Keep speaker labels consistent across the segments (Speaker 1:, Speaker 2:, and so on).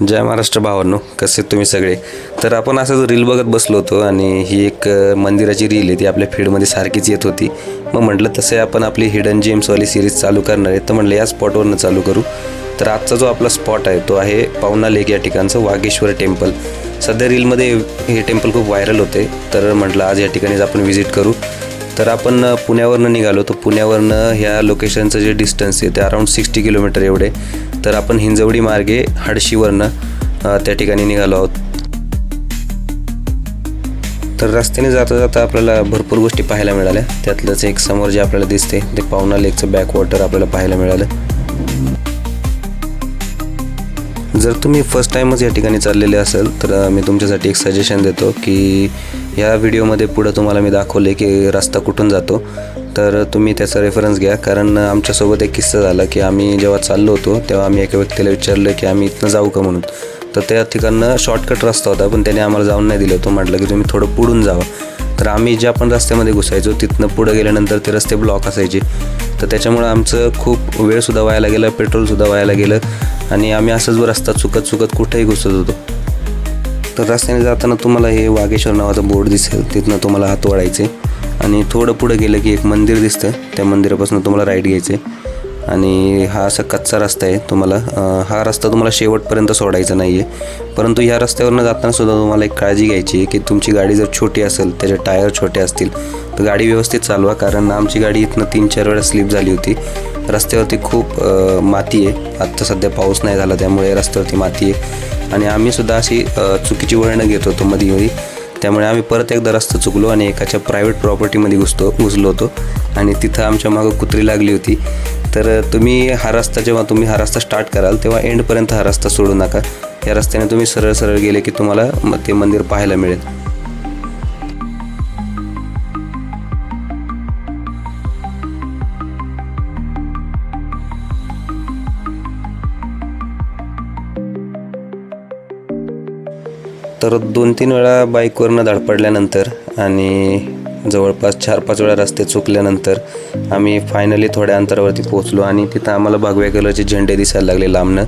Speaker 1: जय महाराष्ट्र भावांनो, कसे तुम्ही सगळे. तर आपण असंच रील बघत बसलो होतो आणि ही एक मंदिराची रील आहे ती आपल्या फीडमध्ये सारखीच येत होती. मग म्हटलं तसे आपण आपली हिडन जेम्सवाली सिरीज चालू करणार आहे, तर म्हटलं या स्पॉटवरनं चालू करू. तर आजचा जो आपला स्पॉट आहे तो आहे पावना लेक या ठिकाणचं वाघेश्वर टेम्पल. सध्या रीलमध्ये हे टेम्पल खूप व्हायरल होते, तर म्हटलं आज या ठिकाणीच आपण व्हिजिट करू. तर आपण पुण्यावरनं निघालो, तर पुण्यावरनं ह्या लोकेशनचं जे डिस्टन्स आहे ते अराऊंड 60 किलोमीटर एवढे. तर आपण हिंजवडी मार्गे हडशीवरनं त्या ठिकाणी निघालो आहोत. तर रस्त्याने जाता जाता आपल्याला भरपूर गोष्टी पाहायला मिळाल्या. त्यातलंच एक समोर जे आपल्याला दिसते ते पावना लेकचं बॅकवॉटर आपल्याला पाहायला मिळालं. जर तुम्ही फर्स्ट टाईमच या ठिकाणी चाललेले असेल तर मी तुमच्यासाठी एक सजेशन देतो की या व्हिडिओमध्ये पुढं तुम्हाला मी दाखवले की रस्ता कुठून जातो, तर तुम्ही त्याचा रेफरन्स घ्या. कारण आमच्यासोबत एक किस्सा झाला की आम्ही जेव्हा चाललो होतो तेव्हा आम्ही एका व्यक्तीला विचारलं की आम्ही इथनं जाऊ का म्हणून. तर त्या ठिकाणं शॉर्टकट रस्ता होता, पण त्याने आम्हाला जाऊन नाही दिलं. तो म्हटलं की तुम्ही थोडं पुढून जावं. तर आम्ही ज्या पण रस्त्यामध्ये घुसायचो तिथनं पुढं गेल्यानंतर ते रस्ते ब्लॉक असायचे. तर त्याच्यामुळं आमचं खूप वेळसुद्धा वायाला गेलं, पेट्रोलसुद्धा वायाला गेलं आणि आम्ही असंच रस्ता चुकत कुठेही घुसत होतो. तर रस्त्याने जाताना तुम्हाला हे वाघेश्वर नावाचा बोर्ड दिसेल, तिथनं तुम्हाला हात वळायचे आणि थोडं पुढं गेलं की एक मंदिर दिसतं. त्या मंदिरापासून तुम्हाला राईट घ्यायचे आणि हा असा कच्चा रस्ता आहे. तुम्हाला हा रस्ता तुम्हाला शेवटपर्यंत सोडायचा नाही आहे. परंतु ह्या रस्त्यावरनं जाताना सुद्धा तुम्हाला एक काळजी घ्यायची आहे की तुमची गाडी जर छोटी असेल, त्याचे टायर छोटे असतील तर गाडी व्यवस्थित चालवा. कारण आमची गाडी इथनं 3-4 वेळा स्लिप झाली होती. रस्त्यावरती खूप माती आहे. आत्ता सध्या पाऊस नाही झाला त्यामुळे रस्त्यावरती माती आहे आणि आम्हीसुद्धा अशी चुकीची वळणं घेत होतो मध्ये. त्यामुळे आम्ही परत एकदा रस्ता चुकलो आणि एकाच्या प्रायव्हेट प्रॉपर्टीमध्ये घुसलो होतो आणि तिथं आमच्या मागं कुत्री लागली होती. तर जेव्हा तुम्ही हा रस्ता स्टार्ट कराल तेव्हा एंडपर्यंत हा रस्ता सोडू नका. या रस्त्याने तुम्ही सरळ गेले की तुम्हाला ते मंदिर पाहायला मिळेल. तर 2-3 वेळा बाईकवरनं धडपडल्यानंतर आणि जवळपास 4-5 वेळा रस्ते चुकल्यानंतर आम्ही फायनली थोड्या अंतरावरती पोहोचलो आणि तिथं आम्हाला भगव्या कलरचे झेंडे दिसायला लागले लांबनं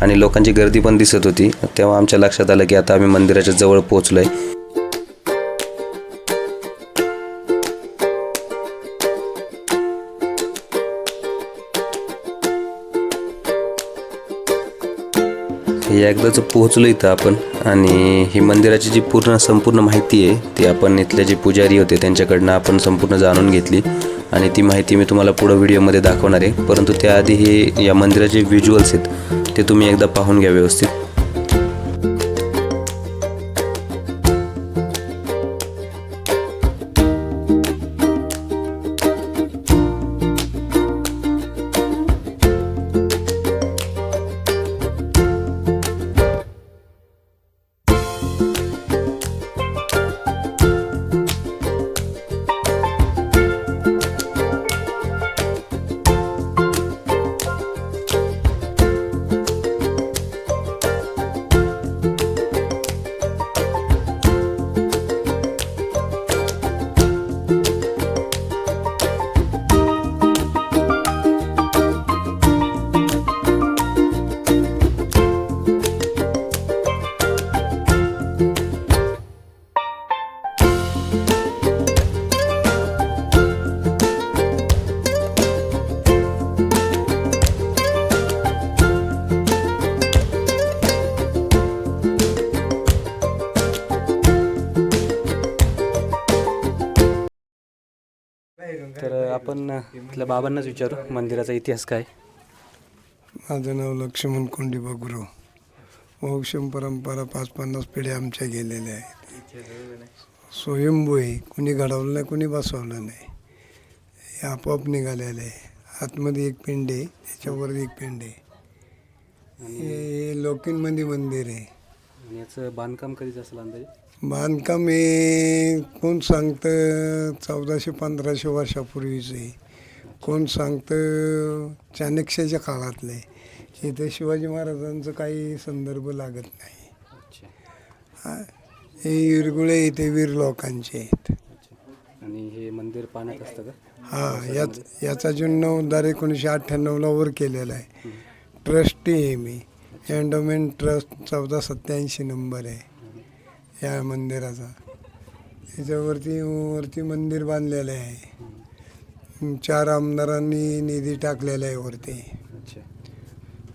Speaker 1: आणि लोकांची गर्दी पण दिसत होती. तेव्हा आमच्या लक्षात आलं की आता आम्ही मंदिराच्या जवळ पोहोचलो आहे. एकदाच पोहोचलो इथं आपण आणि ही मंदिराची जी संपूर्ण माहिती आहे ती आपण इथले जे पुजारी होते त्यांच्याकडनं आपण संपूर्ण जाणून घेतली आणि ती माहिती मी तुम्हाला पुढं व्हिडिओमध्ये दाखवणार आहे. परंतु त्याआधी हे या मंदिराचे व्हिज्युअल्स आहेत ते तुम्ही एकदा पाहून घ्या व्यवस्थित. तर आपण आपल्या बाबांनाच विचारू मंदिराचा इतिहास काय.
Speaker 2: माझं नाव लक्ष्मण कोंडीबा गुरु. वंशम परंपरा 50-50 पिढ्या आमच्या गेलेल्या आहेत. स्वयंभू आहे, कुणी घडवलं नाही, कुणी बसवलं नाही, हे आपोआप निघालेलं आहे. आतमध्ये एक पिंड आहे, त्याच्यावर एक पिंड आहे. हे लोकींमध्ये मंदिर आहे.
Speaker 1: याचं बांधकाम कधीच असेल अंदाजे?
Speaker 2: बांधकाम हे कोण सांगतं 1400-1500 वर्षापूर्वीचं आहे, कोण सांगतं चाणक्याच्या काळातलं आहे. इथे शिवाजी महाराजांचं काही संदर्भ लागत नाही. हे विरगुळे इथे वीर लोकांचे आहेत.
Speaker 1: आणि हे मंदिर पाण्यात असतं का?
Speaker 2: हां, याचा जीर्णोद्धार 1998ला वर केलेला आहे. ट्रस्टी आहे मी. एंडोमेंट ट्रस्ट 1487 नंबर आहे या मंदिराचा. याच्यावरती मंदिर बांधलेलं आहे. 4 आमदारांनी निधी टाकलेला आहे वरती.
Speaker 1: अच्छा.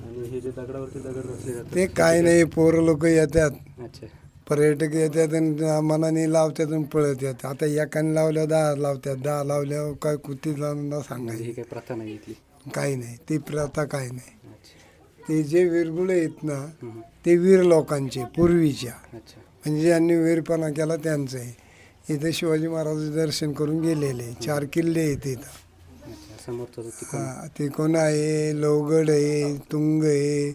Speaker 1: आणि हे जे दगडावरती दगड रचले जातात
Speaker 2: ते काय नाही, पोरं लोक येतात,
Speaker 1: अच्छा.
Speaker 2: पर्यटक येतात आणि मनाने लावतात आणि पळत येतात. आता एकाने लावल्या 10 लावतात, 10 लावल्यावर काय कुठे जाऊन
Speaker 1: म्हणजे
Speaker 2: सांगायचं.
Speaker 1: ही काही प्रथा नाही इथली.
Speaker 2: काही नाही, ती प्रथा काही नाही.
Speaker 1: अच्छा.
Speaker 2: ते जे विरगुळे आहेत ना
Speaker 1: हम्म.
Speaker 2: ते वीर लोकांचे पूर्वीच्या,
Speaker 1: अच्छा.
Speaker 2: म्हणजे ज्यांनी वीरपणा केला त्यांचं आहे. इथे शिवाजी महाराज दर्शन करून गेलेले 4 किल्ले आहेत इथं.
Speaker 1: अच्छा. समोरचं
Speaker 2: हा, ते कोण आहे, लोहगड आहे, तुंग आहे,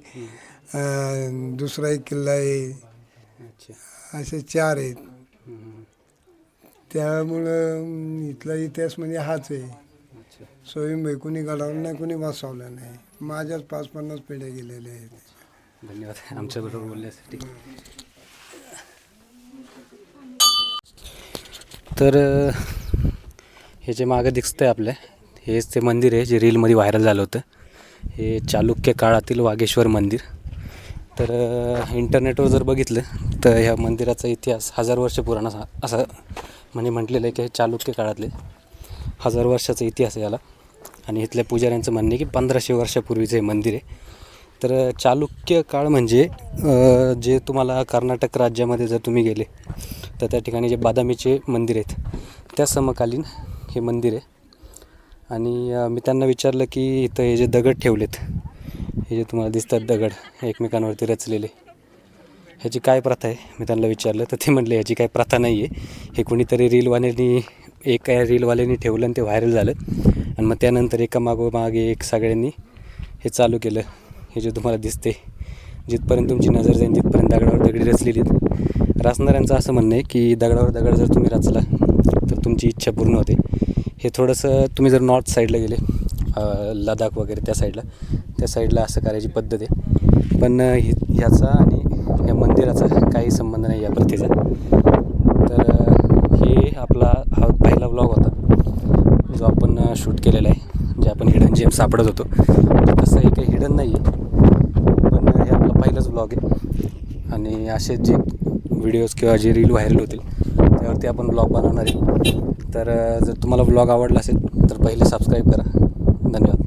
Speaker 2: दुसरा एक किल्ला आहे,
Speaker 1: अच्छा.
Speaker 2: असे 4 आहेत.
Speaker 1: हम्म.
Speaker 2: त्यामुळं इथला इतिहास म्हणजे हाच आहे.
Speaker 1: अच्छा.
Speaker 2: स्वयंभाई कुणी घडवलं नाही, कुणी बसवलं नाही. माझ्याच 50 पिढ्या गेलेल्या आहेत.
Speaker 1: धन्यवाद आमच्याबरोबर बोलण्यासाठी. तर हे जे मागं दिसतंय आपल्या, हेच ते मंदिर आहे जे रीलमध्ये व्हायरल झालं होतं. हे चालुक्य काळातील वागेश्वर मंदिर. तर इंटरनेटवर जर बघितलं तर ह्या मंदिराचा इतिहास 1000 वर्ष पुराणा असं म्हणजे म्हटलेलं आहे की हे चालुक्य काळातले 1000 वर्षाचा इतिहास आहे याला. आणि इथल्या पुजाऱ्यांचं म्हणणं आहे की 1500 वर्षापूर्वीचं हे मंदिर आहे. तर चालुक्य काळ म्हणजे जे तुम्हाला कर्नाटक राज्यामध्ये जर तुम्ही गेले तर त्या ठिकाणी जे बादामीचे मंदिर आहेत त्या समकालीन हे मंदिर आहे. आणि मी त्यांना विचारलं की इथं हे जे दगड ठेवलेत, हे जे तुम्हाला दिसतात दगड एकमेकांवरती रचलेले, ह्याची काय प्रथा आहे मी त्यांना विचारलं. तर ते म्हटले ह्याची काय प्रथा नाही आहे, हे कोणीतरी एका रीलवाल्यांनी ठेवलं आणि ते व्हायरल झालं. आणि मग त्यानंतर एका मागोमागे एक सगळ्यांनी हे चालू केलं. हे जे तुम्हाला दिसते, जिथपर्यंत तुमची नजर जाईल तिथपर्यंत दगडावर दगडी रचलेली आहेत. रचणाऱ्यांचं असं म्हणणं आहे की दगडावर दगड जर तुम्ही रचला तर तुमची इच्छा पूर्ण होते. हे थोडंसं तुम्ही जर नॉर्थ साईडला गेले, लडाख वगैरे त्या साईडला असं करायची पद्धत आहे. पण ह्याचा आणि या मंदिराचा काही संबंध नाही या प्रथेचा. तर हे आपला हा पहिला व्लॉग होता जो आपण शूट केलेला आहे, जे आपण हिडन जेम सापडत होतो. म्हणजे तसं हे काही हिडन नाही आहे, पण हे आपला पहिलाच व्लॉग आहे. आणि असे जे व्हिडिओज किंवा जे रील व्हायरल होतील त्यावरती आपण व्लॉग बनवणार आहे. तर जर तुम्हाला व्लॉग आवडला असेल तर पहिले सबस्क्राईब करा. धन्यवाद.